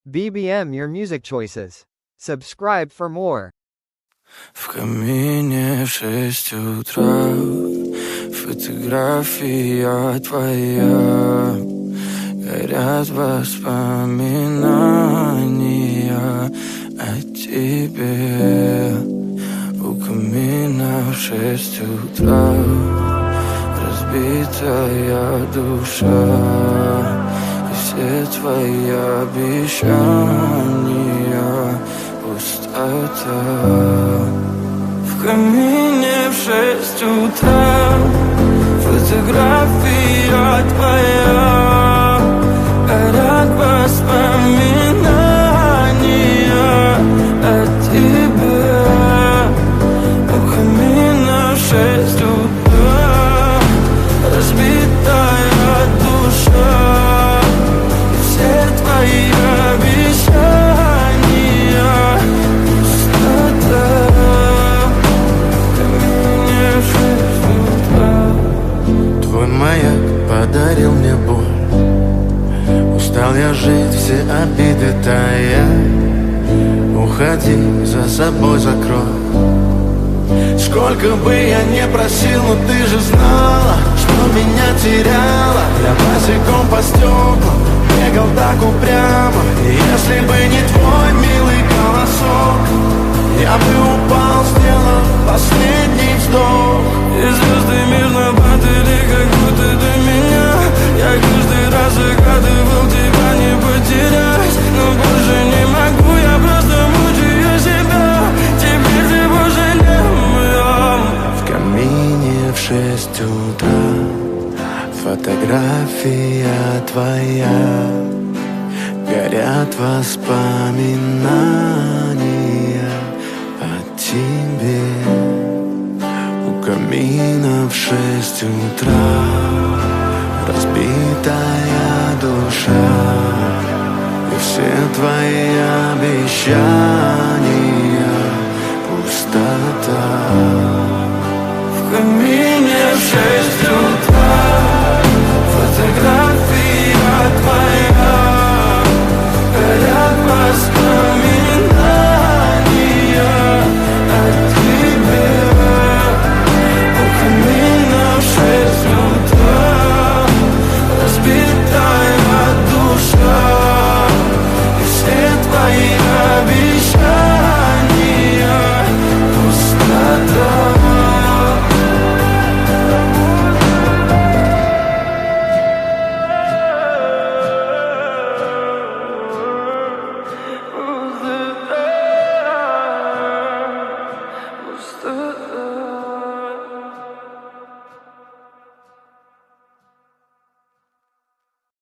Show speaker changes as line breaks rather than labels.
BBM Your Music Choices. Subscribe for more.
В камине в 6 утра фотография твоя. Горят воспоминания о тебе. У камина в 6 утра разбитая душа. И все твои обещания пустота. В камине в 6 утра фотография твоя. Горят воспоминания о тебе. У камина в 6 утра разбитая душа. И все твои обещания пустота. В камине в 6 утра. Твой маяк подарил мне боль. Устал я жить, все обиды тая. Уходи, за собой закрой. Сколько бы я не просил, но ты же знала, что меня теряла. Я босиком по стеклам бегал так упрямо. И если бы не твой милый голосок, я бы упал, сделав последний вздох. И звезды мирно падали, как будто до меня. Я каждый раз загадывал тебя не потерять, но больше не могу, я просто мучаю себя. Теперь ты больше не моя. В камине в 6 утра фотография твоя. Горят воспоминания о тебе. У камина в 6 утра разбитая душа. И все твои обещания пустота. В камине в 6 утра фотография твоя. Горят воспоминания о тебе. У камина в 6 утра разбитая душа. И все твои обещания пустота. Пустота.